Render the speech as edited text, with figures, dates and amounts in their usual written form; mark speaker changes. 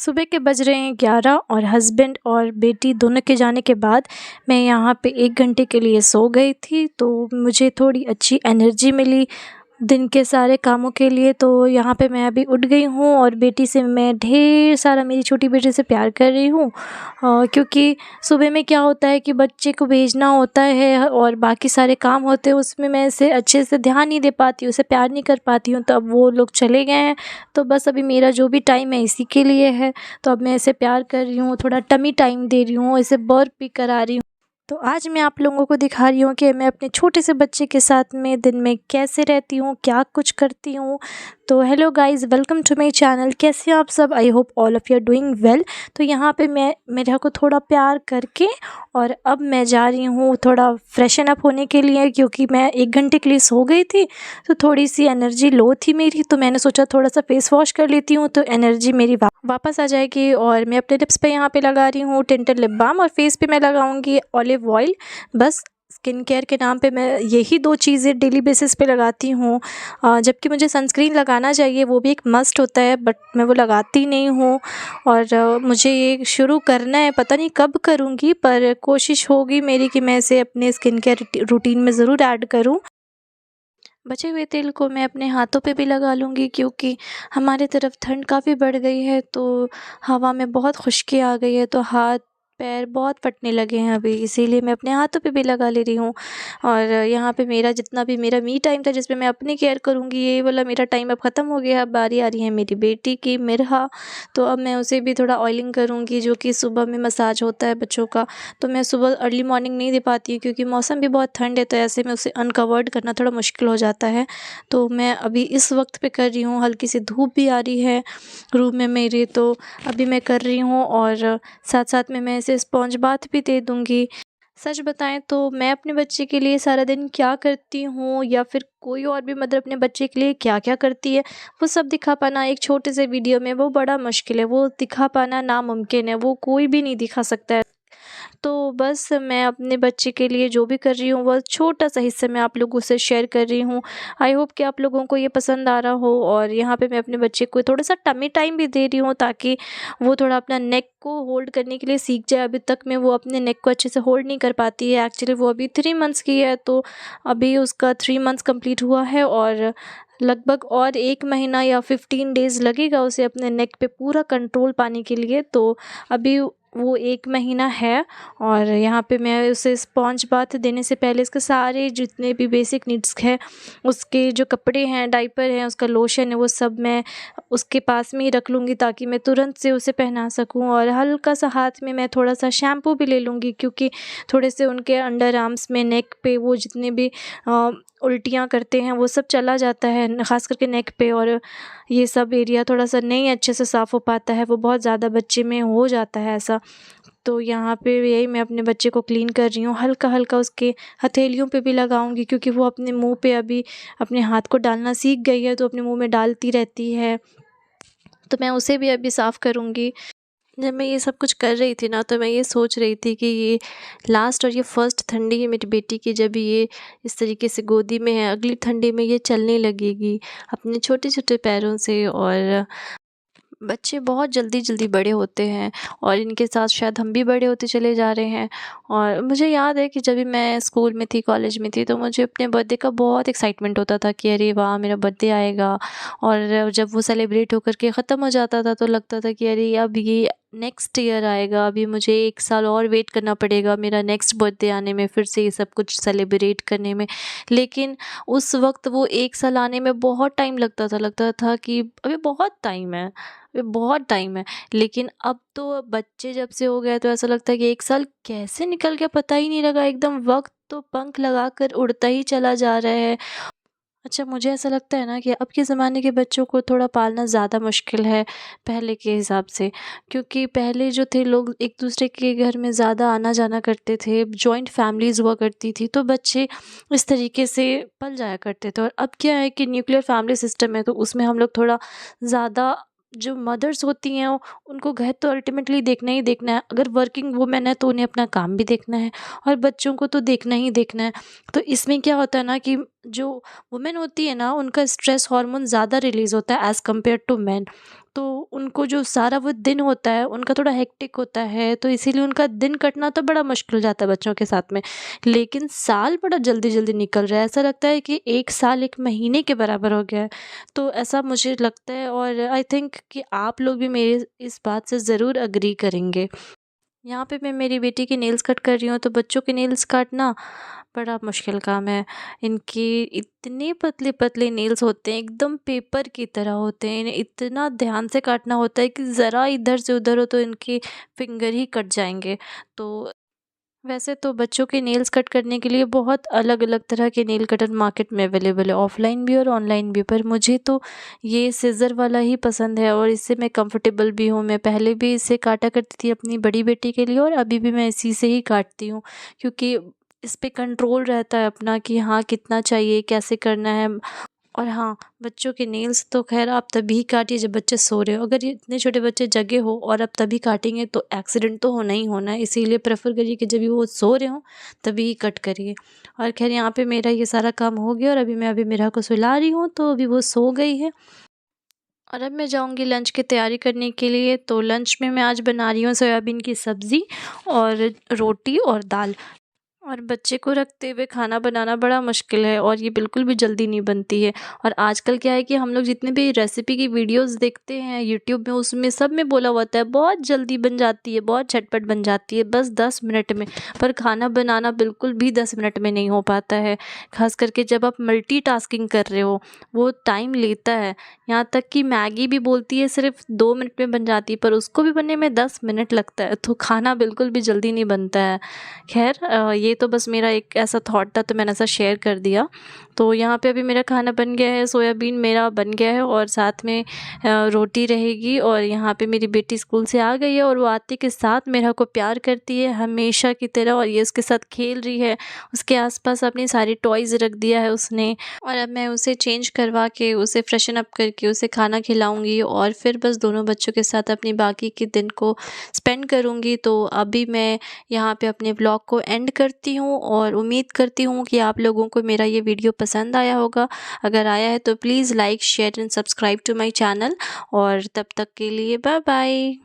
Speaker 1: सुबह के बज रहे हैं 11 और हस्बैंड और बेटी दोनों के जाने के बाद मैं यहाँ पे 1 घंटे के लिए सो गई थी। तो मुझे थोड़ी अच्छी एनर्जी मिली दिन के सारे कामों के लिए। तो यहाँ पे मैं अभी उठ गई हूँ और बेटी से मैं ढेर सारा मेरी छोटी बेटी से प्यार कर रही हूँ। क्योंकि सुबह में क्या होता है कि बच्चे को भेजना होता है और बाकी सारे काम होते हैं, उसमें मैं इसे अच्छे से ध्यान नहीं दे पाती हूँ, उसे प्यार नहीं कर पाती हूँ। तो अब वो लोग चले गए हैं, तो बस अभी मेरा जो भी टाइम है इसी के लिए है। तो अब मैं इसे प्यार कर रही हूँ, थोड़ा टमी टाइम दे रही हूँ, इसे बर्प भी करा रही हूँ। तो आज मैं आप लोगों को दिखा रही हूँ कि मैं अपने छोटे से बच्चे के साथ में दिन में कैसे रहती हूँ, क्या कुछ करती हूँ। तो hello guys, welcome to my channel. कैसे हैं आप सब? I hope all of you are doing well. तो यहाँ पे मैं मेरा को थोड़ा प्यार करके और अब मैं जा रही हूँ थोड़ा फ्रेशन अप होने के लिए, क्योंकि मैं 1 घंटे के लिए सो गई थी। तो थोड़ी सी एनर्जी लो थी मेरी, तो मैंने सोचा थोड़ा सा फेस वॉश कर लेती हूँ तो एनर्जी मेरी वापस आ जाएगी। और मैं अपने लिप्स पे यहाँ पे लगा रही हूँ टिंटल लिप बाम और फेस पे मैं लगाऊंगी ऑलिव ऑयल। बस स्किन केयर के नाम पे मैं यही 2 चीज़ें डेली बेसिस पे लगाती हूँ। जबकि मुझे सनस्क्रीन लगाना चाहिए, वो भी एक मस्ट होता है, बट मैं वो लगाती नहीं हूँ। और मुझे ये शुरू करना है, पता नहीं कब करूँगी, पर कोशिश होगी मेरी कि मैं इसे अपने स्किन केयर रूटीन में ज़रूर ऐड करूँ। बचे हुए तेल को मैं अपने हाथों पे भी लगा लूँगी, क्योंकि हमारे तरफ ठंड काफ़ी बढ़ गई है, तो हवा में बहुत खुश्की आ गई है, तो हाथ पैर बहुत फटने लगे हैं अभी, इसीलिए मैं अपने हाथों पे भी लगा ले रही हूँ। और यहाँ पे मेरा जितना भी मेरा मी टाइम था जिसमें मैं अपनी केयर करूँगी, ये वाला मेरा टाइम अब ख़त्म हो गया। अब बारी आ रही है मेरी बेटी की, मिरहा। तो अब मैं उसे भी थोड़ा ऑयलिंग करूँगी, जो कि सुबह में मसाज होता है बच्चों का। तो मैं सुबह अर्ली मॉर्निंग नहीं दे पाती हूँ, क्योंकि मौसम भी बहुत ठंड है, तो ऐसे में उसे अनकवर्ड करना थोड़ा मुश्किल हो जाता है। तो मैं अभी इस वक्त पे कर रही हूँ, हल्की सी धूप भी आ रही है रूम में मेरे, तो अभी मैं कर रही हूँ। और साथ साथ में मैं इसे स्पॉन्ज बाथ भी दे दूँगी। सच बताएं तो मैं अपने बच्चे के लिए सारा दिन क्या करती हूँ, या फिर कोई और भी मदर अपने बच्चे के लिए क्या क्या करती है, वो सब दिखा पाना एक छोटे से वीडियो में वो बड़ा मुश्किल है, वो दिखा पाना नामुमकिन है, वो कोई भी नहीं दिखा सकता है। तो बस मैं अपने बच्चे के लिए जो भी कर रही हूँ, वह छोटा-सा हिस्सा मैं आप लोगों से शेयर कर रही हूँ। आई होप कि आप लोगों को ये पसंद आ रहा हो। और यहाँ पे मैं अपने बच्चे को थोड़ा-सा टमी टाइम भी दे रही हूँ, ताकि वो थोड़ा अपना नेक को होल्ड करने के लिए सीख जाए। अभी तक में वो अपने नेक को अच्छे से होल्ड नहीं कर पाती है। एक्चुअली वो अभी 3 मंथ्स की है, तो अभी उसका 3 मंथ्स कंप्लीट हुआ है, और लगभग और 1 महीना या 15 डेज़ लगेगा उसे अपने नेक पे पूरा कंट्रोल पाने के लिए। तो अभी वो 1 महीना है। और यहाँ पे मैं उसे स्पॉन्ज बाथ देने से पहले इसके सारे जितने भी बेसिक नीड्स हैं, उसके जो कपड़े हैं, डायपर हैं, उसका लोशन है, वो सब मैं उसके पास में ही रख लूँगी, ताकि मैं तुरंत से उसे पहना सकूँ। और हल्का सा हाथ में मैं थोड़ा सा शैम्पू भी ले लूँगी, क्योंकि थोड़े से उनके अंडर आर्म्स में, नेक पे वो जितने भी उल्टियाँ करते हैं वो सब चला जाता है, ख़ास करके नेक पे। और ये सब एरिया थोड़ा सा नहीं अच्छे से साफ़ हो पाता है, वो बहुत ज़्यादा बच्चे में हो जाता है ऐसा। तो यहाँ पे यही मैं अपने बच्चे को क्लीन कर रही हूँ, हल्का-हल्का उसके हथेलियों पे भी लगाऊँगी, क्योंकि वो अपने मुँह पे अभी अपने हाथ को डालना सीख गई है, तो अपने मुँह में डालती रहती है। तो मैं उसे भी अभी साफ़ करूँगी। जब मैं ये सब कुछ कर रही थी ना, तो मैं ये सोच रही थी कि ये लास्ट और ये फर्स्ट ठंडी है मेरी बेटी की, जब ये इस तरीके से गोदी में है, अगली ठंडी में ये चलने लगेगी अपने छोटे-छोटे पैरों से। और बच्चे बहुत जल्दी-जल्दी बड़े होते हैं, और इनके साथ शायद हम भी बड़े होते चले जा रहे हैं। और मुझे याद है कि जब भी मैं स्कूल में थी, कॉलेज में थी, तो मुझे अपने बर्थडे का बहुत एक्साइटमेंट होता था कि अरे वाह! मेरा बर्थडे आएगा। और जब वो सेलिब्रेट होकर के ख़त्म हो जाता था, तो लगता था कि अरे अब ये नेक्स्ट ईयर आएगा, अभी मुझे 1 साल और वेट करना पड़ेगा मेरा नेक्स्ट बर्थडे आने में, फिर से ये सब कुछ सेलिब्रेट करने में। लेकिन उस वक़्त वो 1 साल आने में बहुत टाइम लगता था कि अभी बहुत टाइम है, अभी बहुत टाइम है। लेकिन अब तो बच्चे जब से हो गए, तो ऐसा लगता है कि 1 साल कैसे निकल गया पता ही नहीं लगा, एकदम वक़्त तो पंख लगाकर उड़ता ही चला जा रहा है। अच्छा, मुझे ऐसा लगता है ना कि अब के ज़माने के बच्चों को थोड़ा पालना ज़्यादा मुश्किल है पहले के हिसाब से, क्योंकि पहले जो थे लोग एक दूसरे के घर में ज़्यादा आना जाना करते थे, जॉइंट फैमिलीज़ हुआ करती थी, तो बच्चे इस तरीके से पल जाया करते थे। और अब क्या है कि न्यूक्लियर फैमिली सिस्टम है, तो उसमें हम लोग थोड़ा ज़्यादा, जो मदर्स होती हैं उनको घर तो अल्टीमेटली देखना ही देखना है। अगर वर्किंग वुमेन है तो उन्हें अपना काम भी देखना है, और बच्चों को तो देखना ही देखना है। तो इसमें क्या होता है ना कि जो वुमेन होती है ना, उनका स्ट्रेस हार्मोन ज़्यादा रिलीज़ होता है एज़ कम्पेयर टू मेन। तो उनको जो सारा वो दिन होता है उनका थोड़ा हेक्टिक होता है, तो इसीलिए उनका दिन कटना तो बड़ा मुश्किल हो जाता है बच्चों के साथ में। लेकिन साल बड़ा जल्दी-जल्दी निकल रहा है, ऐसा लगता है कि 1 साल 1 महीने के बराबर हो गया है। तो ऐसा मुझे लगता है और आई थिंक कि आप लोग भी मेरे इस बात से ज़रूर एग्री करेंगे। यहाँ पे मैं मेरी बेटी के नेल्स कट कर रही हूँ, तो बच्चों के नेल्स काटना बड़ा मुश्किल काम है। इनके इतने पतले-पतले नेल्स होते हैं, एकदम पेपर की तरह होते हैं। इन्हें इतना ध्यान से काटना होता है कि ज़रा इधर से उधर हो तो इनके फिंगर ही कट जाएँगे। तो वैसे तो बच्चों के नेल्स कट करने के लिए बहुत अलग-अलग तरह के नेल कटर मार्केट में अवेलेबल है, ऑफ़लाइन भी और ऑनलाइन भी। पर मुझे तो ये सीज़र वाला ही पसंद है और इससे मैं कंफ़र्टेबल भी हूँ। मैं पहले भी इससे काटा करती थी अपनी बड़ी बेटी के लिए और अभी भी मैं इसी से ही काटती हूँ, क्योंकि इस पे कंट्रोल रहता है अपना कि हाँ, कितना चाहिए, कैसे करना है। और हाँ, बच्चों के नेल्स तो ख़ैर आप तभी काटिए जब बच्चे सो रहे हो। अगर ये इतने छोटे बच्चे जगे हो और आप तभी काटेंगे तो एक्सीडेंट तो होना ही होना है। इसीलिए प्रेफ़र करिए कि जब भी वो सो रहे हों तभी ही कट करिए। और ख़ैर यहाँ पे मेरा ये सारा काम हो गया और अभी मैं अभिमिरा को सुला रही हूँ, तो अभी वो सो गई है। और अब मैं जाऊँगी लंच की तैयारी करने के लिए। तो लंच में मैं आज बना रही हूँ सोयाबीन की सब्ज़ी और रोटी और दाल। और बच्चे को रखते हुए खाना बनाना बड़ा मुश्किल है और ये बिल्कुल भी जल्दी नहीं बनती है। और आजकल क्या है कि हम लोग जितने भी रेसिपी की वीडियोस देखते हैं यूट्यूब में, उसमें सब में बोला होता है बहुत जल्दी बन जाती है, बहुत झटपट बन जाती है, बस 10 मिनट में। पर खाना बनाना बिल्कुल भी 10 मिनट में नहीं हो पाता है। ख़ास करके जब आप मल्टीटास्किंग कर रहे हो, वो टाइम लेता है। यहाँ तक कि मैगी भी बोलती है सिर्फ़ 2 मिनट में बन जाती है, पर उसको भी बनने में 10 मिनट लगता है। तो खाना बिल्कुल भी जल्दी नहीं बनता है। ख़ैर ये तो बस मेरा एक ऐसा थॉट था, तो मैंने ऐसा शेयर कर दिया। तो यहाँ पे अभी मेरा खाना बन गया है, सोयाबीन मेरा बन गया है और साथ में रोटी रहेगी। और यहाँ पे मेरी बेटी स्कूल से आ गई है और वो आते के साथ मेरा को प्यार करती है हमेशा की तरह, और ये उसके साथ खेल रही है। उसके आस-पास अपनी सारी टॉयज़ रख दिया है उसने। और अब मैं उसे चेंज करवा के, उसे फ्रेशन अप करके उसे खाना खिलाऊँगी और फिर बस दोनों बच्चों के साथ अपनी बाकी के दिन को स्पेंड करूँगी। तो अभी मैं यहाँ पे अपने व्लॉग को एंड करती हूँ और उम्मीद करती हूँ कि आप लोगों को मेरा ये वीडियो पसंद आया होगा। अगर आया है तो please like, share and subscribe to my channel. और तब तक के लिए बाय बाय।